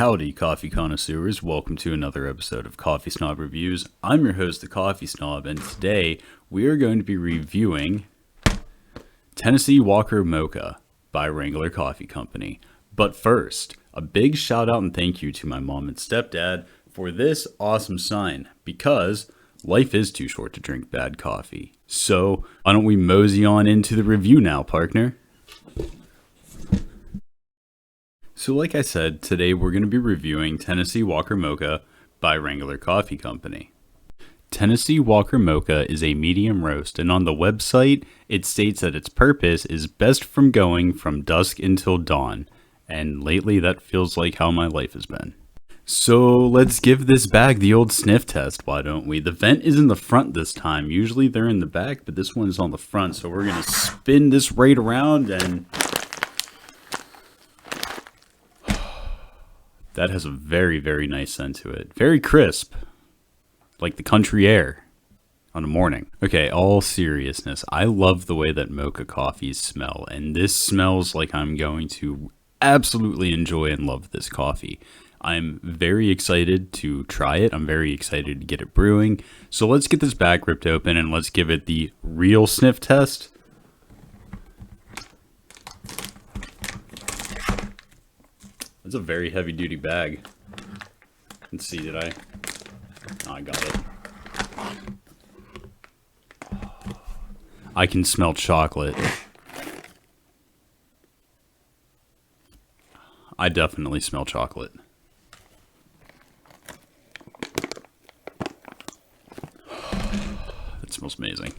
Howdy, coffee connoisseurs. Welcome to another episode of Coffee Snob Reviews. I'm your host, the Coffee Snob, and today we are going to be reviewing Tennessee Walker Mocha by Wrangler Coffee Company. But first, a big shout out and thank you to my mom and stepdad for this awesome sign, because life is too short to drink bad coffee. So why don't we mosey on into the review now, partner? So like I said, today we're going to be reviewing Tennessee Walker Mocha by Wrangler Coffee Company. Tennessee Walker Mocha is a medium roast, and on the website it states that its purpose is best from going from dusk until dawn. And lately that feels like how my life has been. So let's give this bag the old sniff test, why don't we? The vent is in the front this time. Usually they're in the back, but this one is on the front. So we're going to spin this right around, and that has a very, very nice scent to it. Very crisp, like the country air on a morning. Okay, all seriousness, I love the way that mocha coffees smell, and this smells like I'm going to absolutely enjoy and love this coffee. I'm very excited to try it. I'm very excited to get it brewing. So let's get this bag ripped open and let's give it the real sniff test. It's a very heavy duty bag. Let's see, did I? Oh, I got it. I can smell chocolate. I definitely smell chocolate. That smells amazing.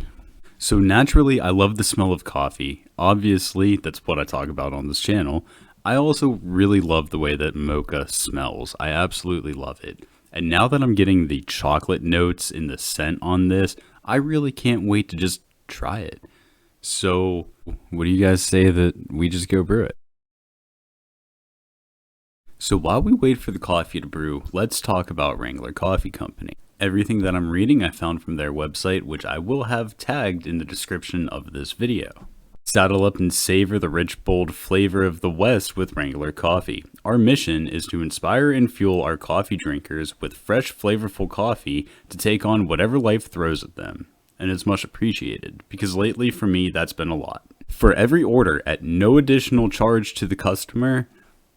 So naturally, I love the smell of coffee. Obviously, that's what I talk about on this channel. I also really love the way that mocha smells. I absolutely love it. And now that I'm getting the chocolate notes in the scent on this, I really can't wait to just try it. So, what do you guys say that we just go brew it? So while we wait for the coffee to brew, let's talk about Wrangler Coffee Company. Everything that I'm reading I found from their website, which I will have tagged in the description of this video. Saddle up and savor the rich, bold flavor of the West with Wrangler Coffee. Our mission is to inspire and fuel our coffee drinkers with fresh, flavorful coffee to take on whatever life throws at them. And it's much appreciated, because lately for me that's been a lot. For every order at no additional charge to the customer,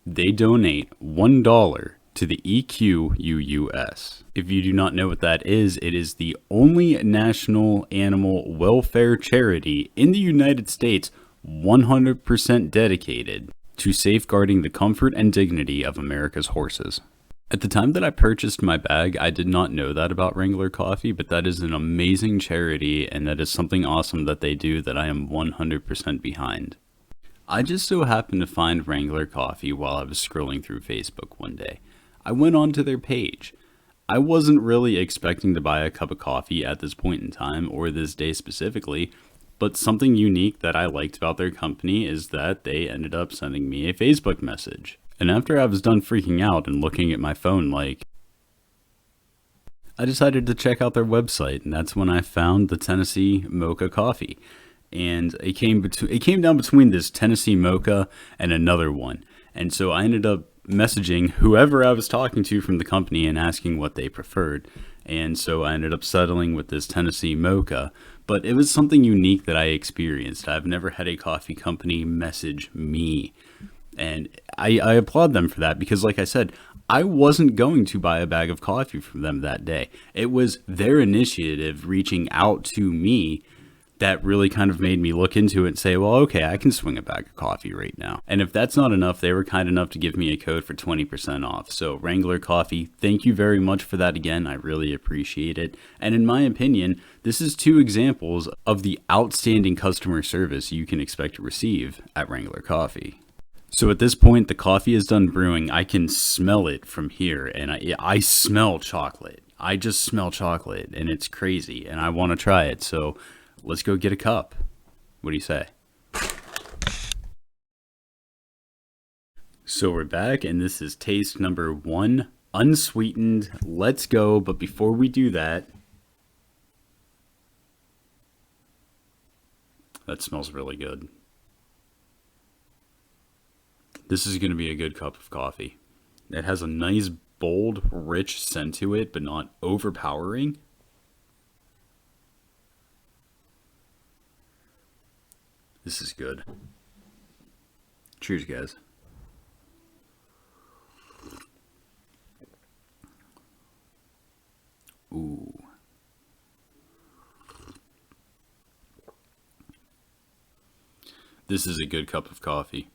they donate $1 to the EQUUS. If you do not know what that is, it is the only national animal welfare charity in the United States 100% dedicated to safeguarding the comfort and dignity of America's horses. At the time that I purchased my bag, I did not know that about Wrangler Coffee, but that is an amazing charity, and that is something awesome that they do that I am 100% behind. I just so happened to find Wrangler Coffee while I was scrolling through Facebook one day. I went onto their page. I wasn't really expecting to buy a cup of coffee at this point in time, or this day specifically, but something unique that I liked about their company is that they ended up sending me a Facebook message. And after I was done freaking out and looking at my phone I decided to check out their website, and that's when I found the Tennessee Mocha Coffee. And it came down between this Tennessee Mocha and another one. And so I ended up messaging whoever I was talking to from the company and asking what they preferred. And so I ended up settling with this Tennessee Mocha. But it was something unique that I experienced. I've never had a coffee company message me. And I applaud them for that, because like I said, I wasn't going to buy a bag of coffee from them that day. It was their initiative reaching out to me that really kind of made me look into it and say, well, okay, I can swing a bag of coffee right now. And if that's not enough, they were kind enough to give me a code for 20% off. So Wrangler Coffee, thank you very much for that again. I really appreciate it. And in my opinion, this is two examples of the outstanding customer service you can expect to receive at Wrangler Coffee. So at this point, the coffee is done brewing. I can smell it from here, and I smell chocolate. I just smell chocolate, and it's crazy, and I want to try it. So let's go get a cup. What do you say? So we're back, and this is taste number 1, unsweetened. Let's go. But before we do that, that smells really good. This is going to be a good cup of coffee. It has a nice, bold, rich scent to it, but not overpowering. This is good. Cheers, guys. Ooh. This is a good cup of coffee.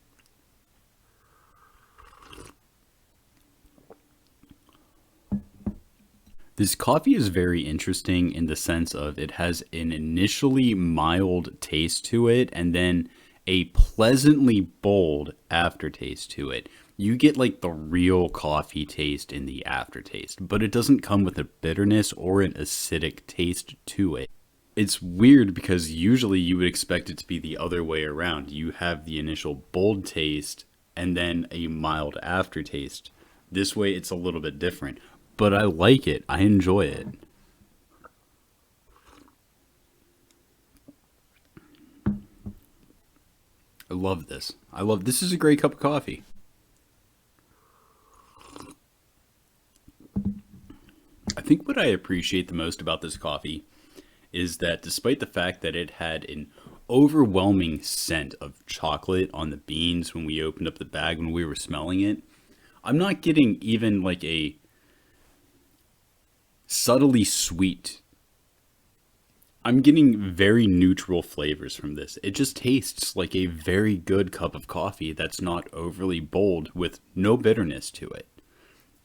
This coffee is very interesting in the sense of it has an initially mild taste to it and then a pleasantly bold aftertaste to it. You get like the real coffee taste in the aftertaste, but it doesn't come with a bitterness or an acidic taste to it. It's weird because usually you would expect it to be the other way around. You have the initial bold taste and then a mild aftertaste. This way it's a little bit different, but I like it. I enjoy it. I love this. This is a great cup of coffee. I think what I appreciate the most about this coffee is that despite the fact that it had an overwhelming scent of chocolate on the beans when we opened up the bag when we were smelling it, I'm not getting even like a subtly sweet. I'm getting very neutral flavors from this. It just tastes like a very good cup of coffee that's not overly bold with no bitterness to it.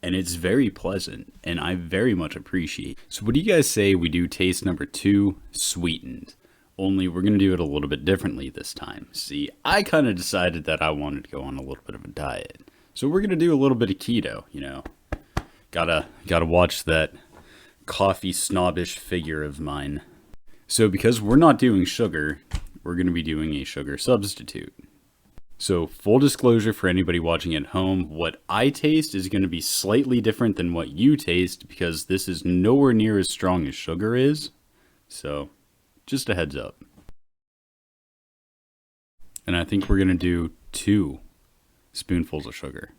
And it's very pleasant, and I very much appreciate. So what do you guys say we do taste number 2, sweetened? Only we're going to do it a little bit differently this time. See, I kind of decided that I wanted to go on a little bit of a diet. So we're going to do a little bit of keto, you know. Gotta watch that coffee snobbish figure of mine. So because we're not doing sugar, we're going to be doing a sugar substitute. So full disclosure for anybody watching at home, what I taste is going to be slightly different than what you taste because this is nowhere near as strong as sugar is. So just a heads up. And I think we're going to do 2 spoonfuls of sugar.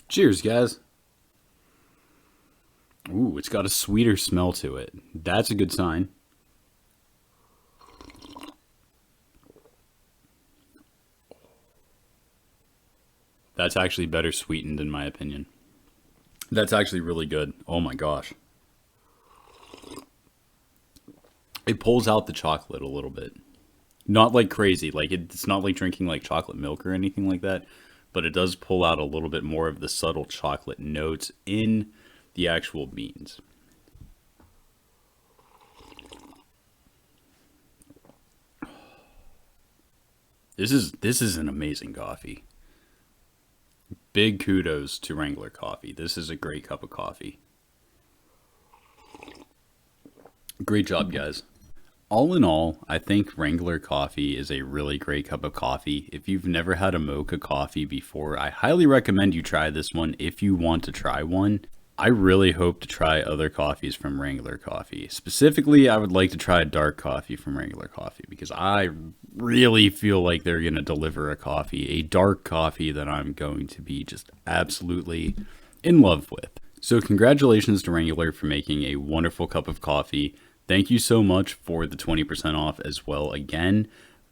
Cheers, guys. Ooh, it's got a sweeter smell to it. That's a good sign. That's actually better sweetened in my opinion. That's actually really good. Oh my gosh. It pulls out the chocolate a little bit. Not like crazy. Like it's not like drinking like chocolate milk or anything like that, but it does pull out a little bit more of the subtle chocolate notes in the actual beans. This is an amazing coffee. Big kudos to Wrangler coffee. This is a great cup of coffee. Great job, guys. All in all, I think Wrangler coffee is a really great cup of coffee. If you've never had a Mocha coffee before, I highly recommend you try this one if you want to try one. I really hope to try other coffees from Wrangler coffee. Specifically, I would like to try dark coffee from Wrangler coffee because I really feel like they're going to deliver a dark coffee that I'm going to be just absolutely in love with. So congratulations to Wrangler for making a wonderful cup of coffee. Thank you so much for the 20% off as well again.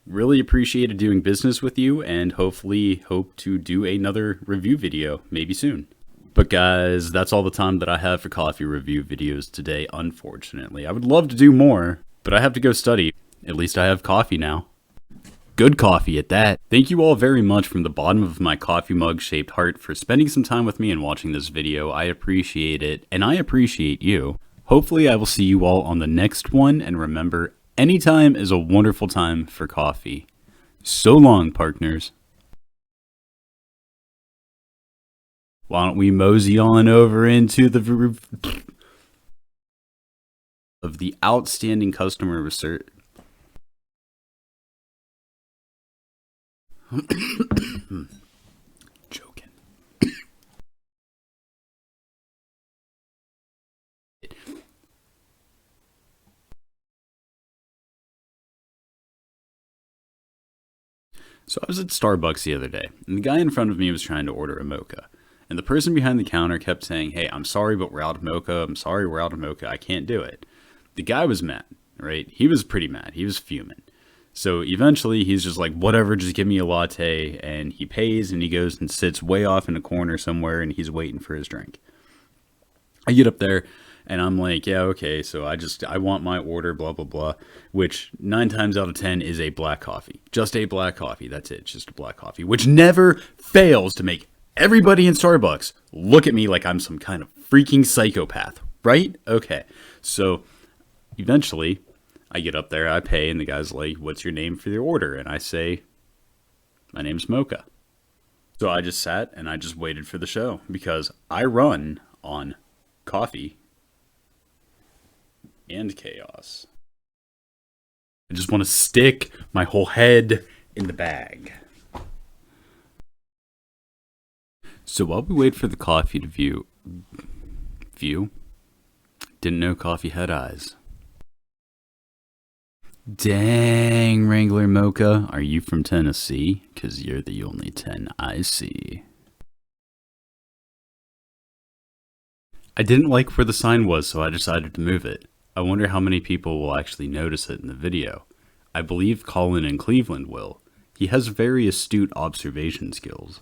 Really appreciated doing business with you and hopefully hope to do another review video maybe soon. But guys, that's all the time that I have for coffee review videos today, unfortunately. I would love to do more, but I have to go study. At least I have coffee now. Good coffee at that. Thank you all very much from the bottom of my coffee mug shaped heart for spending some time with me and watching this video. I appreciate it, and I appreciate you. Hopefully I will see you all on the next one, and remember, anytime is a wonderful time for coffee. So long, partners. Why don't we mosey on over into the of the outstanding customer service. Joking. So I was at Starbucks the other day, and the guy in front of me was trying to order a mocha. And the person behind the counter kept saying, "Hey, I'm sorry, but we're out of mocha. I'm sorry, we're out of mocha. I can't do it." The guy was mad, right? He was pretty mad. He was fuming. So eventually he's just like, whatever, just give me a latte. And he pays and he goes and sits way off in a corner somewhere and he's waiting for his drink. I get up there and I'm like, yeah, okay, so I want my order, blah, blah, blah, which 9 times out of 10 is a black coffee. Just a black coffee. That's it. Just a black coffee, which never fails to make everybody in Starbucks look at me like I'm some kind of freaking psychopath, right? Okay. So eventually I get up there, I pay, and the guy's like, "What's your name for your order?" And I say, "My name's Mocha." So I just sat and I just waited for the show because I run on coffee and chaos. I just want to stick my whole head in the bag. So while we wait for the coffee to view, didn't know coffee had eyes. Dang, Wrangler Mocha, are you from Tennessee? 'Cause you're the only 10 I see. I didn't like where the sign was, so I decided to move it. I wonder how many people will actually notice it in the video. I believe Colin in Cleveland will. He has very astute observation skills.